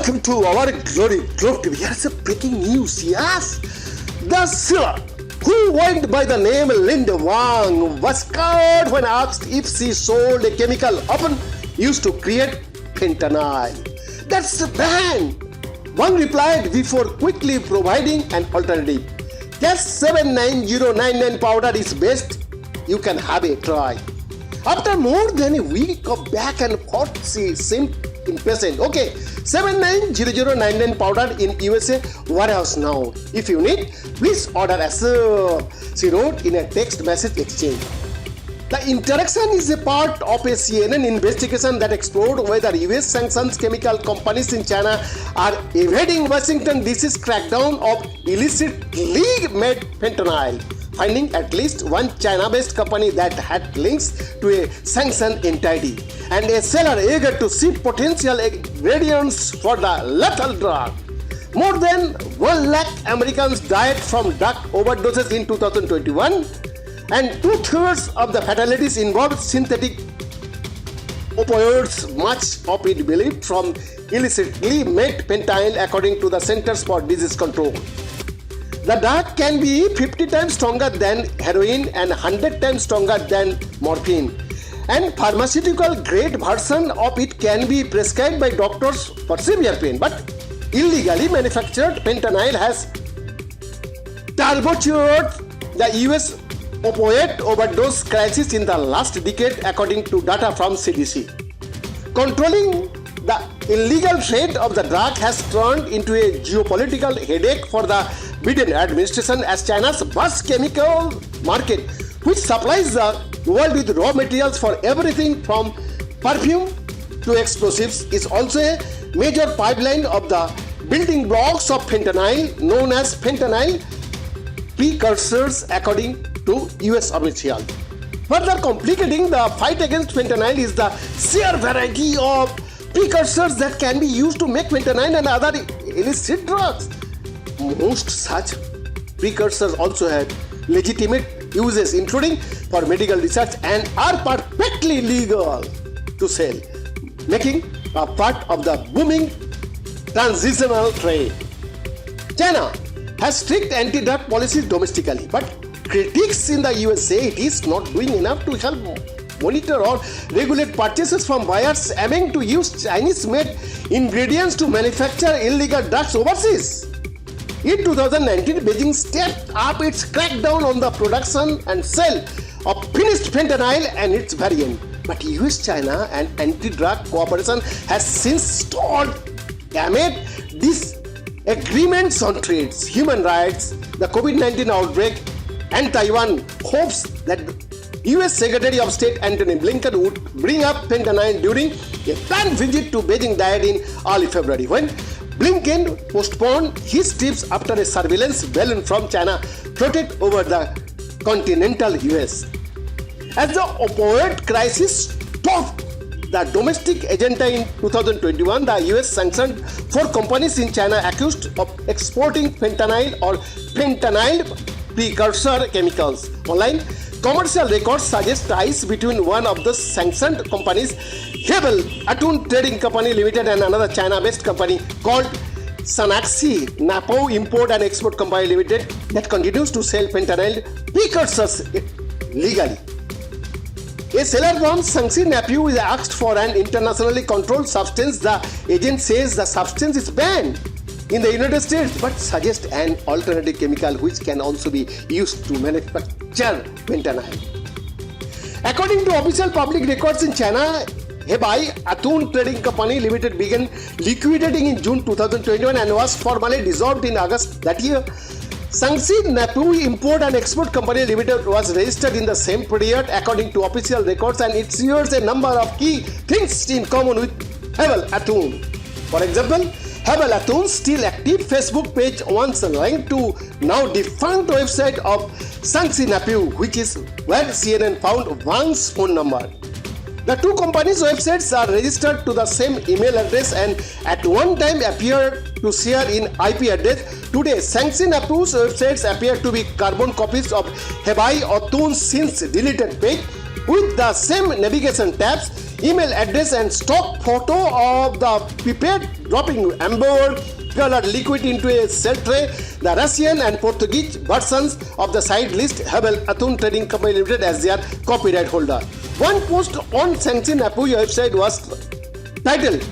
Welcome to our Glory Globe TV. Here's a breaking news. Yes, the seller who went by the name Linda Wang was caught when asked if she sold a chemical often used to create fentanyl. That's a ban. Wang replied before quickly providing an alternative. Just 79099 powder is best. You can have a try. After more than a week of back and forth, she seemed impatient. Okay, 790099 powder in USA warehouse now. If you need, please order as she wrote in a text message exchange. The interaction is a part of a CNN investigation that explored whether US sanctions chemical companies in China are evading Washington DC's crackdown of illicitly made fentanyl, finding at least one China-based company that had links to a sanctioned entity and a seller eager to see potential ingredients for the lethal drug. More than 1 lakh Americans died from drug overdoses in 2021, and 2/3 of the fatalities involved synthetic opioids, much of it believed from illicitly made fentanyl, according to the Centers for Disease Control. The drug can be 50 times stronger than heroin and 100 times stronger than morphine, and pharmaceutical grade version of it can be prescribed by doctors for severe pain. But illegally manufactured fentanyl has turbocharged the US opioid overdose crisis in the last decade, according to data from CDC. Controlling the illegal trade of the drug has turned into a geopolitical headache for the Biden administration, as China's vast chemical market, which supplies the world with raw materials for everything from perfume to explosives, is also a major pipeline of the building blocks of fentanyl, known as fentanyl precursors, according to US officials. Further complicating the fight against fentanyl is the sheer variety of precursors that can be used to make fentanyl and other illicit drugs. Most such precursors also have legitimate uses, including for medical research, and are perfectly legal to sell, making a part of the booming transitional trade. China has strict anti-drug policies domestically, but critics in the US say it is not doing enough to help monitor or regulate purchases from buyers aiming to use Chinese-made ingredients to manufacture illegal drugs overseas. In 2019, Beijing stepped up its crackdown on the production and sale of finished fentanyl and its variant. But US-China and anti-drug cooperation has since stalled amid disagreements on trades, human rights, the COVID-19 outbreak, and Taiwan hopes that US Secretary of State Antony Blinken would bring up fentanyl during a planned visit to Beijing died in early February, when Blinken postponed his trips after a surveillance balloon from China floated over the continental US. As the opioid crisis topped the domestic agenda in 2021, the US sanctioned 4 companies in China accused of exporting fentanyl or fentanyl precursor chemicals. Online commercial records suggest ties between one of the sanctioned companies, Hebel Atun Trading Company Limited, and another China-based company called Sanaxi Napo Import and Export Company Limited that continues to sell fentanyl precursors legally. A seller from Sangsi Napu is asked for an internationally controlled substance. The agent says the substance is banned in the United States, but suggests an alternative chemical which can also be used to manufacture fentanyl. According to official public records in China, Hebei Atun Trading Company Limited began liquidating in June 2021 and was formally dissolved in August that year. Sangsi Napu Import and Export Company Limited was registered in the same period, according to official records, and it shares a number of key things in common with Hebel Atun. For example, Hebel Atun's still active Facebook page once linked to now defunct website of Sangsi Napu, which is where CNN found Wang's phone number. The two companies' websites are registered to the same email address and at one time appeared to share in IP address. Today, Sangsi Napu's websites appear to be carbon copies of Hebei Atun's since deleted page with the same navigation tabs. email address and stock photo of the pipette dropping amber colored liquid into a cell tray. The Russian and Portuguese versions of the site list Hebel Athun Trading Company Limited as their copyright holder. One post on sanctioned Apuy website was titled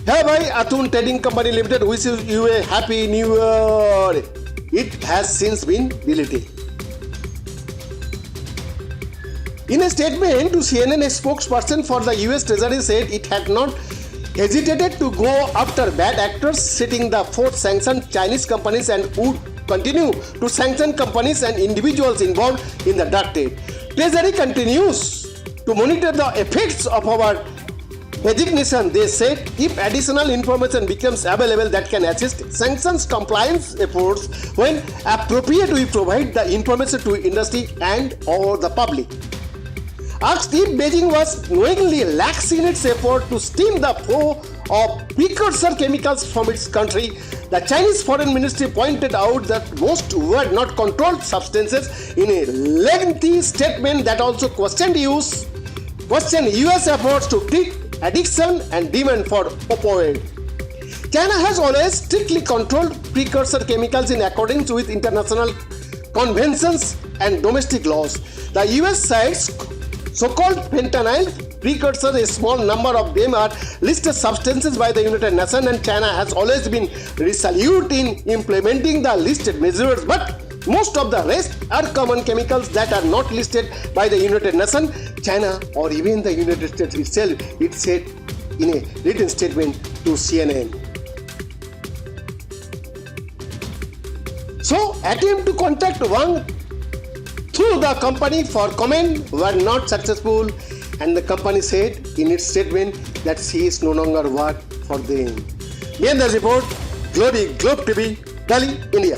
Hebel Athun Trading Company Limited wishes you a happy new year. It has since been deleted. In a statement to CNN, a spokesperson for the US Treasury said it had not hesitated to go after bad actors, citing the 4 sanctioned Chinese companies, and would continue to sanction companies and individuals involved in the drug trade. Treasury continues to monitor the effects of our designation. They said if additional information becomes available that can assist sanctions compliance efforts when appropriate, we provide the information to industry and or the public. Asked if Beijing was knowingly lax in its effort to stem the flow of precursor chemicals from its country, the Chinese Foreign Ministry pointed out that most were not controlled substances in a lengthy statement that also questioned US efforts to treat addiction and demand for opioid. China has always strictly controlled precursor chemicals in accordance with international conventions and domestic laws. The US cites so-called fentanyl precursors. A small number of them are listed substances by the United Nations, and China has always been resolute in implementing the listed measures, but most of the rest are common chemicals that are not listed by the United Nations, China, or even the United States itself, it said in a written statement to CNN. So, attempt to contact Wang through the company for comment were not successful, and the company said in its statement that she is no longer work for them. Here the report, Globe TV, Delhi, India.